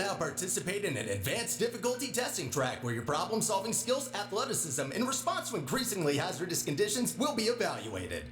now participate in an advanced difficulty testing track where your problem-solving skills, athleticism, and response to increasingly hazardous conditions will be evaluated.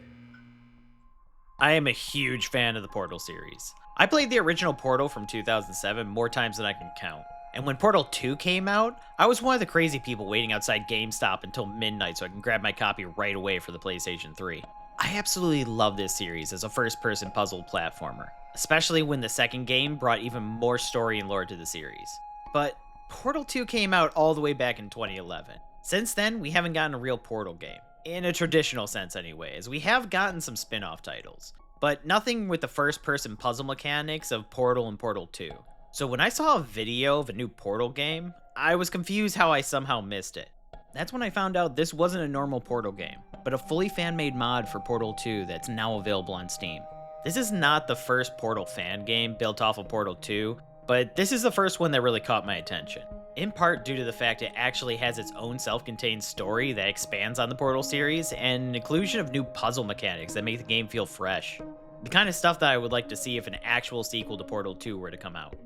I am a huge fan of the Portal series. I played the original Portal from 2007 more times than I can count. And when Portal 2 came out, I was one of the crazy people waiting outside GameStop until midnight so I can grab my copy right away for the PlayStation 3. I absolutely love this series as a first-person puzzle platformer, especially when the second game brought even more story and lore to the series. But Portal 2 came out all the way back in 2011. Since then, we haven't gotten a real Portal game. In a traditional sense anyway, as we have gotten some spin-off titles, but nothing with the first-person puzzle mechanics of Portal and Portal 2. So when I saw a video of a new Portal game, I was confused how I somehow missed it. That's when I found out this wasn't a normal Portal game, but a fully fan-made mod for Portal 2 that's now available on Steam. This is not the first Portal fan game built off of Portal 2, but this is the first one that really caught my attention. In part due to the fact it actually has its own self-contained story that expands on the Portal series, and an inclusion of new puzzle mechanics that make the game feel fresh. The kind of stuff that I would like to see if an actual sequel to Portal 2 were to come out.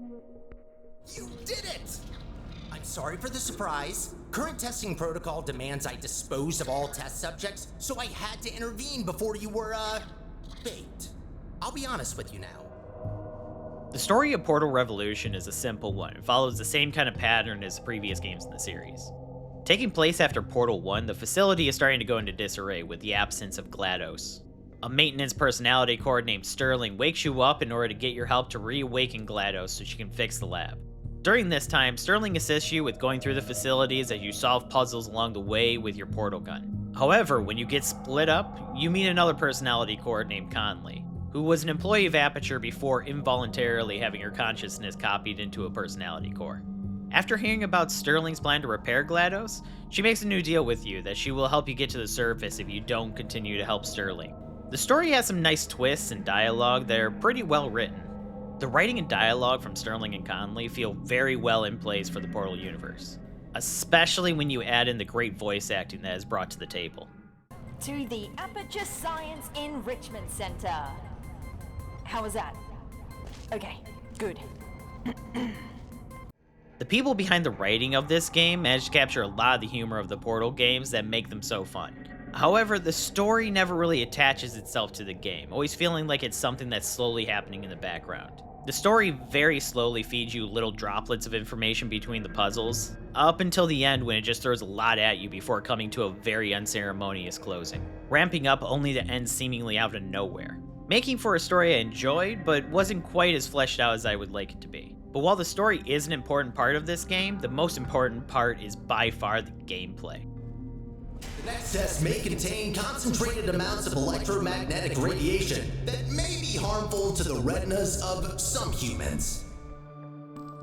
You did it! I'm sorry for the surprise. Current testing protocol demands I dispose of all test subjects, so I had to intervene before you were, baked. I'll be honest with you now. The story of Portal Revolution is a simple one and follows the same kind of pattern as the previous games in the series. Taking place after Portal 1, the facility is starting to go into disarray with the absence of GLaDOS. A maintenance personality core named Sterling wakes you up in order to get your help to reawaken GLaDOS so she can fix the lab. During this time, Sterling assists you with going through the facilities as you solve puzzles along the way with your portal gun. However, when you get split up, you meet another personality core named Conley, who was an employee of Aperture before involuntarily having her consciousness copied into a personality core. After hearing about Sterling's plan to repair GLaDOS, she makes a new deal with you that she will help you get to the surface if you don't continue to help Sterling. The story has some nice twists and dialogue that are pretty well written. The writing and dialogue from Sterling and Conley feel very well in place for the Portal universe, especially when you add in the great voice acting that is brought to the table. To the Aperture Science Enrichment Center. How was that? Okay, good. The people behind the writing of this game managed to capture a lot of the humor of the Portal games that make them so fun. However, the story never really attaches itself to the game, always feeling like it's something that's slowly happening in the background. The story very slowly feeds you little droplets of information between the puzzles, up until the end when it just throws a lot at you before coming to a very unceremonious closing, ramping up only to end seemingly out of nowhere. Making for a story I enjoyed, but wasn't quite as fleshed out as I would like it to be. But while the story is an important part of this game, the most important part is by far the gameplay. The next test may contain concentrated amounts of electromagnetic radiation that may be harmful to the retinas of some humans.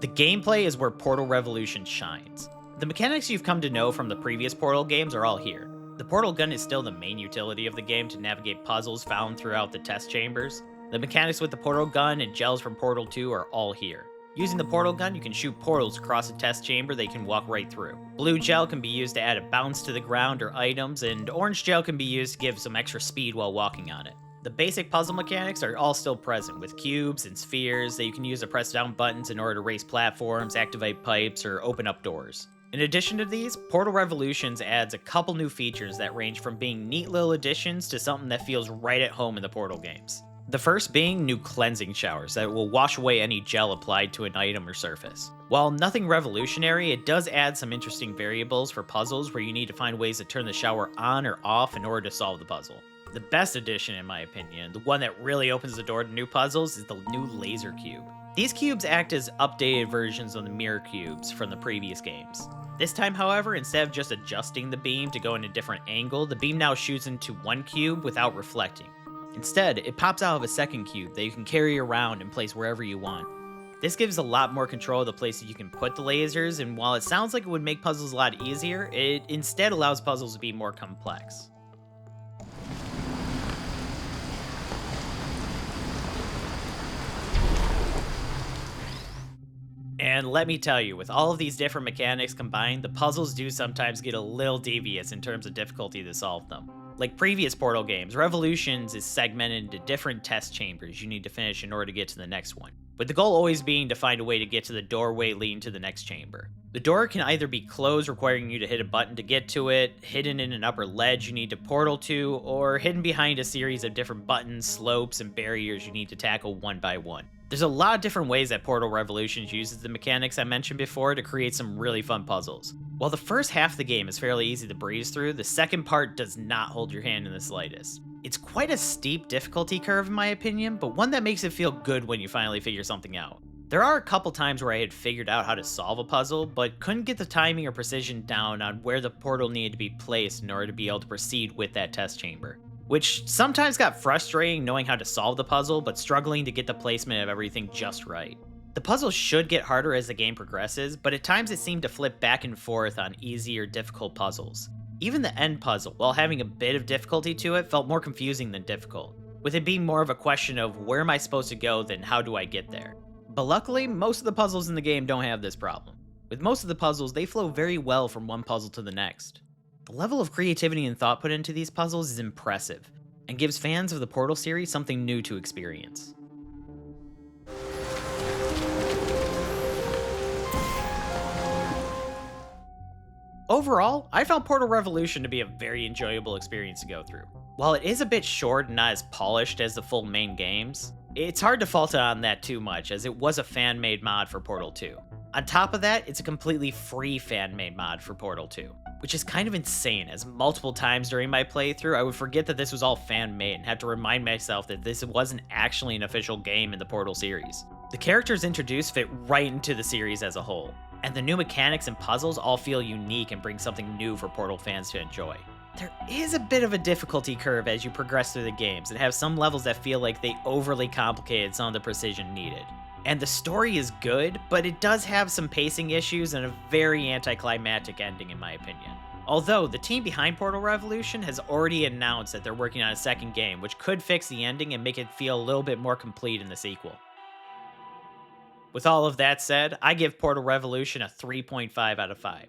The gameplay is where Portal Revolution shines. The mechanics you've come to know from the previous Portal games are all here. The portal gun is still the main utility of the game to navigate puzzles found throughout the test chambers. The mechanics with the portal gun and gels from Portal 2 are all here. Using the portal gun, you can shoot portals across a test chamber that you can walk right through. Blue gel can be used to add a bounce to the ground or items, and orange gel can be used to give some extra speed while walking on it. The basic puzzle mechanics are all still present, with cubes and spheres that you can use to press down buttons in order to raise platforms, activate pipes, or open up doors. In addition to these, Portal Revolutions adds a couple new features that range from being neat little additions to something that feels right at home in the Portal games. The first being new cleansing showers that will wash away any gel applied to an item or surface. While nothing revolutionary, it does add some interesting variables for puzzles where you need to find ways to turn the shower on or off in order to solve the puzzle. The best addition, in my opinion, the one that really opens the door to new puzzles, is the new laser cube. These cubes act as updated versions of the mirror cubes from the previous games. This time, however, instead of just adjusting the beam to go in a different angle, the beam now shoots into one cube without reflecting. Instead, it pops out of a second cube that you can carry around and place wherever you want. This gives a lot more control of the places you can put the lasers, and while it sounds like it would make puzzles a lot easier, it instead allows puzzles to be more complex. And let me tell you, with all of these different mechanics combined, the puzzles do sometimes get a little devious in terms of difficulty to solve them. Like previous Portal games, Revolutions is segmented into different test chambers you need to finish in order to get to the next one. with the goal always being to find a way to get to the doorway leading to the next chamber. The door can either be closed, requiring you to hit a button to get to it, hidden in an upper ledge you need to portal to, or hidden behind a series of different buttons, slopes, and barriers you need to tackle one by one. There's a lot of different ways that Portal Revolutions uses the mechanics I mentioned before to create some really fun puzzles. While the first half of the game is fairly easy to breeze through, the second part does not hold your hand in the slightest. It's quite a steep difficulty curve in my opinion, but one that makes it feel good when you finally figure something out. There are a couple times where I had figured out how to solve a puzzle, but couldn't get the timing or precision down on where the portal needed to be placed in order to be able to proceed with that test chamber. Which sometimes got frustrating knowing how to solve the puzzle, but struggling to get the placement of everything just right. The puzzle should get harder as the game progresses, but at times it seemed to flip back and forth on easy or difficult puzzles. Even the end puzzle, while having a bit of difficulty to it, felt more confusing than difficult, with it being more of a question of where am I supposed to go than how do I get there. But luckily, most of the puzzles in the game don't have this problem. With most of the puzzles, they flow very well from one puzzle to the next. The level of creativity and thought put into these puzzles is impressive, and gives fans of the Portal series something new to experience. Overall, I found Portal Revolution to be a very enjoyable experience to go through. While it is a bit short and not as polished as the full main games, it's hard to fault it on that too much, as it was a fan-made mod for Portal 2. On top of that, it's a completely free fan-made mod for Portal 2, which is kind of insane, as multiple times during my playthrough I would forget that this was all fan-made and have to remind myself that this wasn't actually an official game in the Portal series. The characters introduced fit right into the series as a whole, and the new mechanics and puzzles all feel unique and bring something new for Portal fans to enjoy. There is a bit of a difficulty curve as you progress through the games, and have some levels that feel like they overly complicated some of the precision needed. And the story is good, but it does have some pacing issues and a very anticlimactic ending in my opinion. Although, the team behind Portal Revolution has already announced that they're working on a second game, which could fix the ending and make it feel a little bit more complete in the sequel. With all of that said, I give Portal Revolution a 3.5 out of 5.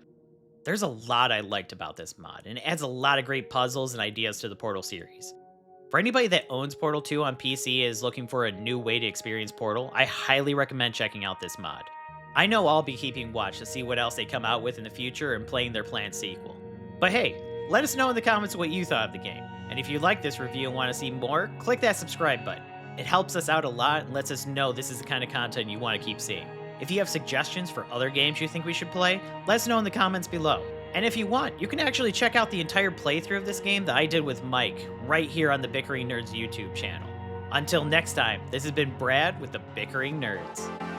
There's a lot I liked about this mod, and it adds a lot of great puzzles and ideas to the Portal series. For anybody that owns Portal 2 on PC and is looking for a new way to experience Portal, I highly recommend checking out this mod. I know I'll be keeping watch to see what else they come out with in the future and playing their planned sequel. But hey, let us know in the comments what you thought of the game, and if you like this review and want to see more, click that subscribe button. It helps us out a lot and lets us know this is the kind of content you want to keep seeing. If you have suggestions for other games you think we should play, let us know in the comments below. And if you want, you can actually check out the entire playthrough of this game that I did with Mike right here on the Bickering Nerds YouTube channel. Until next time, this has been Brad with the Bickering Nerds.